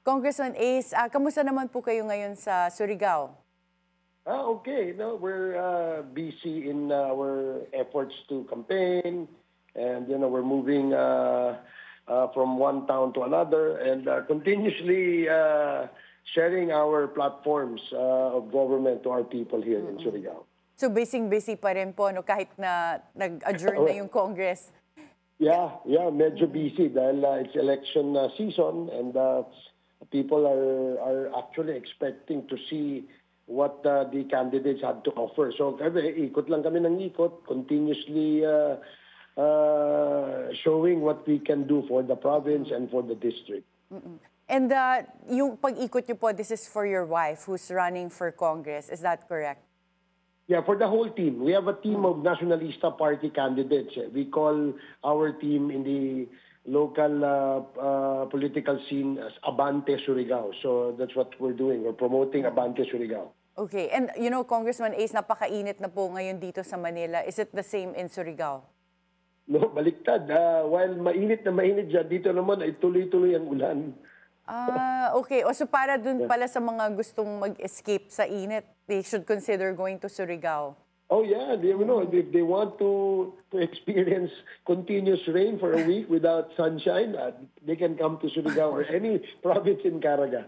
Congressman Ace, kamusta naman po kayo ngayon sa Surigao? Okay. No, we're busy in our efforts to campaign, and we're moving from one town to another, and continuously sharing our platforms of government to our people here in Surigao. So busy pa rin po no, kahit na nag-adjourn na yung Congress. Yeah, medyo busy dahil it's election season, and people are actually expecting to see what the candidates had to offer. So ikot lang kami ng ikot, continuously showing what we can do for the province and for the district. And yung pag-ikot niyo po, this is for your wife who's running for Congress. Is that correct? Yeah, for the whole team. We have a team of Nacionalista Party candidates. We call our team in the local political scene as Abante Surigao. So that's what we're doing. We're promoting Abante Surigao. Okay. And Congressman Ace, napakainit na po ngayon dito sa Manila. Is it the same in Surigao? No, baliktad. While mainit na mainit dyan, dito naman ay tuloy-tuloy ang ulan. Okay. O so para dun pala sa mga gustong mag-escape sa init, they should consider going to Surigao. Oh yeah, if they want to experience continuous rain for a week without sunshine, they can come to Surigao or any province in Caraga.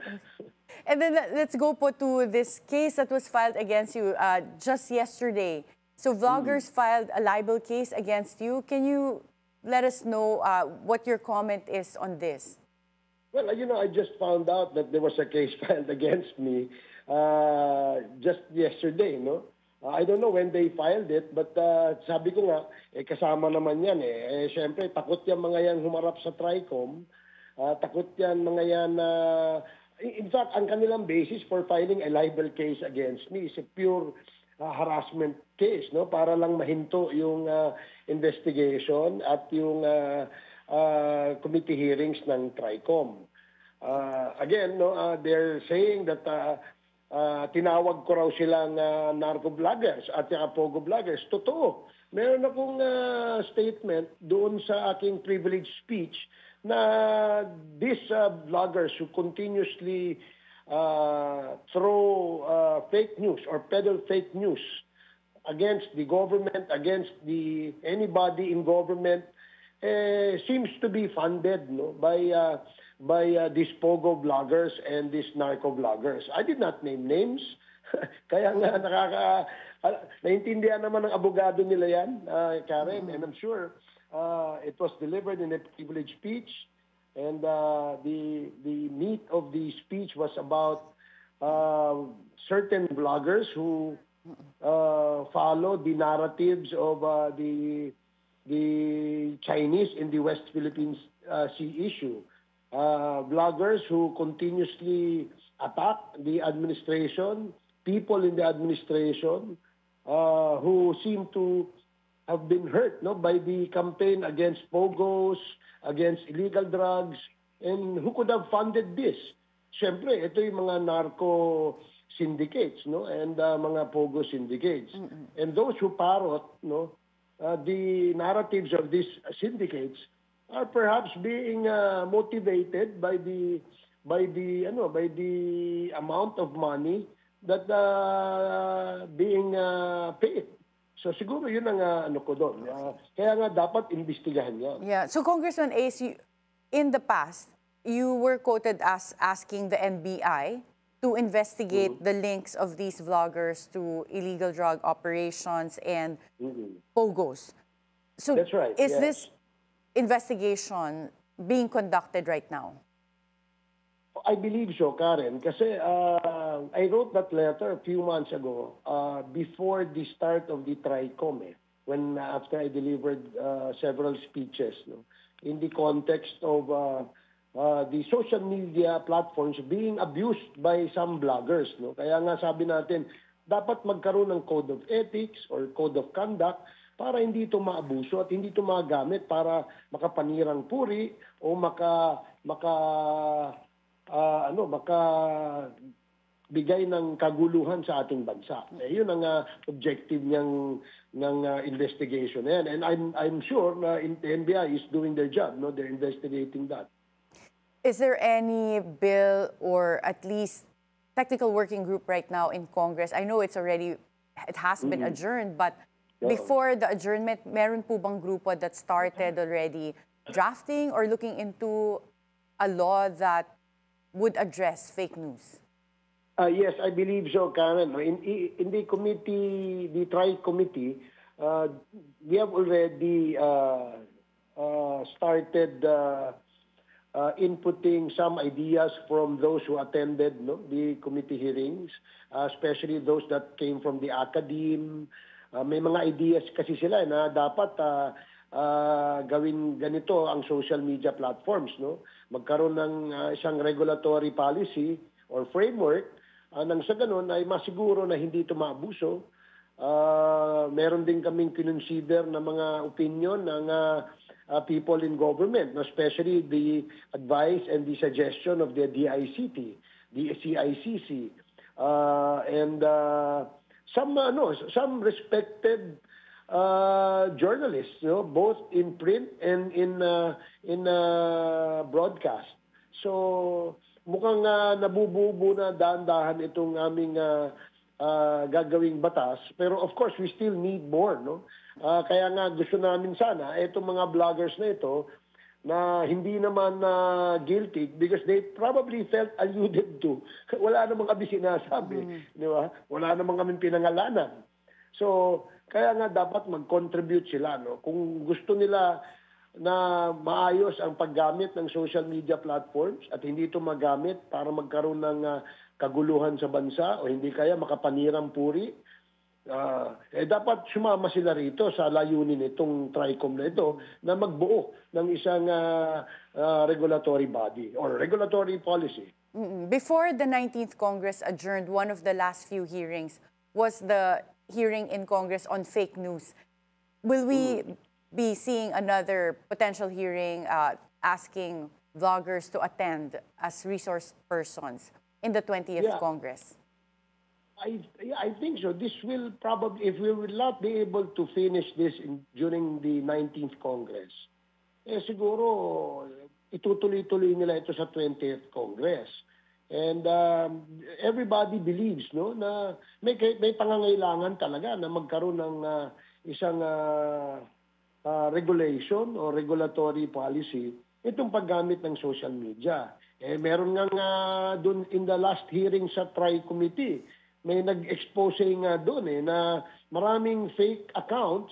And then let's go po to this case that was filed against you just yesterday. So vloggers filed a libel case against you. Can you let us know what your comment is on this? Well, I just found out that there was a case filed against me just yesterday, no? I don't know when they filed it, but sabi ko nga, kasama naman yan eh. Siyempre, takot yan mga yan humarap sa TRICOM. Takot yan mga yan in fact, ang kanilang basis for filing a libel case against me is a pure harassment case, no? Para lang mahinto yung investigation at yung committee hearings ng TRICOM. Again, no, they're saying that tinawag ko raw silang narco-vloggers at pogo vloggers. Totoo. Meron akong statement doon sa aking privileged speech na these vloggers who continuously throw fake news or peddle fake news against the government, against anybody in government, seems to be funded, no, by these pogo vloggers and these narco vloggers. I did not name names. Kaya nga naintindihan naman ng abogado nila yan, Karen, and I'm sure it was delivered in a privileged speech, and the meat of the speech was about certain vloggers who follow the narratives of the Chinese in the West Philippine Sea issue. Vloggers who continuously attack the administration, people in the administration who seem to have been hurt, no, by the campaign against pogos, against illegal drugs, and who could have funded this? Siyempre, ito yung mga narco syndicates, no, and mga pogo syndicates. And those who parrot, no, the narratives of these syndicates are perhaps being motivated by the amount of money that being paid. So siguro yun ang ko doon. Kaya nga dapat imbestigahan yan. Yeah. So Congressman Ace, in the past, you were quoted as asking the NBI to investigate the links of these vloggers to illegal drug operations and pogos. So that's right. Is this investigation being conducted right now? I believe so, Karen, kasi I wrote that letter a few months ago before the start of the TRICOM, when after I delivered several speeches, no, in the context of the social media platforms being abused by some bloggers, no. Kaya nga sabi natin, dapat magkaroon ng code of ethics or code of conduct para hindi ito maabuso at hindi ito magamit para makapanirang puri o bigay ng kaguluhan sa ating bansa. Yun ang objective ng investigation yan. And I'm sure na the NBI is doing their job, no? They're investigating that. Is there any bill or at least technical working group right now in Congress? I know it has been adjourned, but before the adjournment, meron po bang grupo that started already drafting or looking into a law that would address fake news? Yes, I believe so, Karen. In the committee, the tri-committee, we have already started inputting some ideas from those who attended the committee hearings, especially those that came from the academe. May mga ideas kasi sila na dapat gawin ganito ang social media platforms. Magkaroon ng isang regulatory policy or framework nang sa ganun ay masiguro na hindi ito maabuso. Meron din kaming kinonsider na mga opinion ng people in government, especially the advice and the suggestion of the DICT, the CICC, and some respected journalists, both in print and in broadcast. So mukhang nabubuo na dahan-dahan itong aming gagawing batas. Pero of course, we still need more. Kaya nga gusto namin sana, itong mga vloggers na ito, na hindi naman guilty because they probably felt alluded to. Wala namang kami sinasabi. Di ba? Wala namang kami pinangalanan. So, kaya nga dapat mag-contribute sila. Kung gusto nila na maayos ang paggamit ng social media platforms at hindi ito magamit para magkaroon ng kaguluhan sa bansa o hindi kaya makapanirang puri, dapat sumama sila rito sa layunin itong TRICOM na ito na magbuo ng isang regulatory body or regulatory policy. Before the 19th Congress adjourned, one of the last few hearings was the hearing in Congress on fake news. Will we be seeing another potential hearing asking vloggers to attend as resource persons in the 20th Congress? I think so. This will probably, if we will not be able to finish this during the 19th Congress, siguro itutuloy-tuloy nila ito sa 20th Congress. And everybody believes na may pangangailangan talaga na magkaroon ng isang regulation o regulatory policy itong paggamit ng social media. Meron nga doon in the last hearing sa tri-committee, may nag-expose nga doon na maraming fake accounts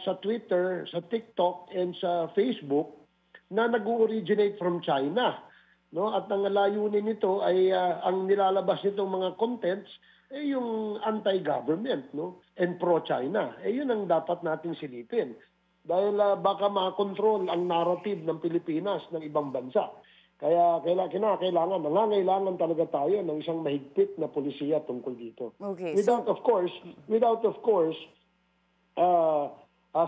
sa Twitter, sa TikTok, and sa Facebook na nag-originate from China. At ang layunin nito ay ang nilalabas nitong mga contents yung anti-government and pro-China. Yun ang dapat natin silipin. Dahil baka makakontrol ang narrative ng Pilipinas ng ibang bansa. Kaya nangangailangan talaga tayo ng isang mahigpit na polisiya tungkol dito. Okay, without of course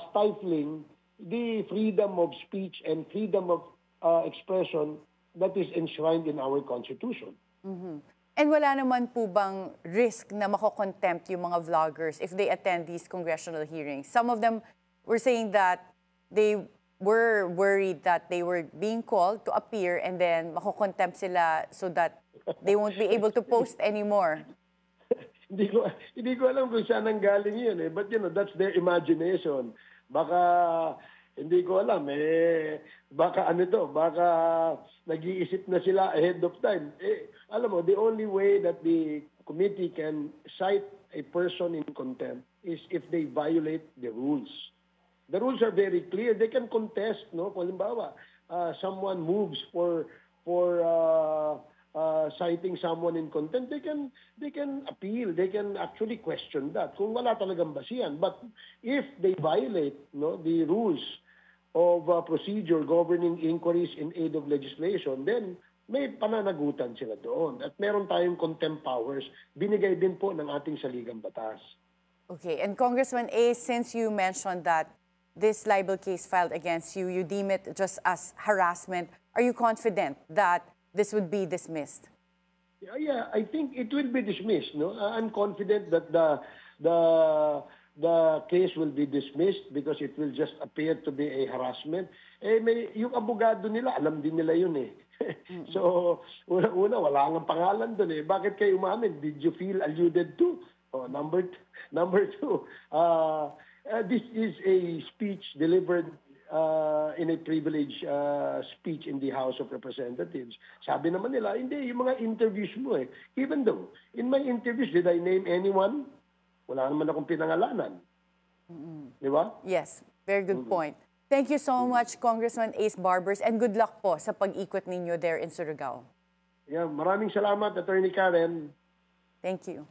stifling the freedom of speech and freedom of expression that is enshrined in our Constitution. And wala naman po bang risk na mako-contempt yung mga vloggers if they attend these congressional hearings? Some of them were saying that they were worried that they were being called to appear and then mako-contempt sila so that they won't be able to post anymore. Hindi ko alam kung saan ang galing yun but that's their imagination. Baka hindi ko alam baka baka nag-iisip na sila ahead of time. Alam mo, the only way that the committee can cite a person in contempt is if they violate the rules. The rules are very clear. They can contest, Kung halimbawa, someone moves for citing someone in contempt, they can appeal. They can actually question that kung wala talagang basihan. But if they violate, the rules of procedure governing inquiries in aid of legislation, then may pananagutan sila doon. At meron tayong contempt powers, binigay din po ng ating saligang batas. Okay, and Congressman A, since you mentioned that this libel case filed against you, you deem it just as harassment, are you confident that this would be dismissed? Yeah, I think it will be dismissed. I'm confident that the case will be dismissed because it will just appear to be a harassment. Yung abogado nila, alam din nila yun eh. So, una, wala nga pangalan doon eh. Bakit kayo umamin? Did you feel alluded to? Oh, number two, this is a speech delivered in a privileged speech in the House of Representatives. Sabi naman nila, hindi, yung mga interviews mo eh. Even though, in my interviews, did I name anyone? Wala naman akong pinangalanan. Di ba? Yes, very good point. Thank you so much, Congressman Ace Barbers, and good luck po sa pag-ikot ninyo there in Surigao. Yeah, maraming salamat, Attorney Karen. Thank you.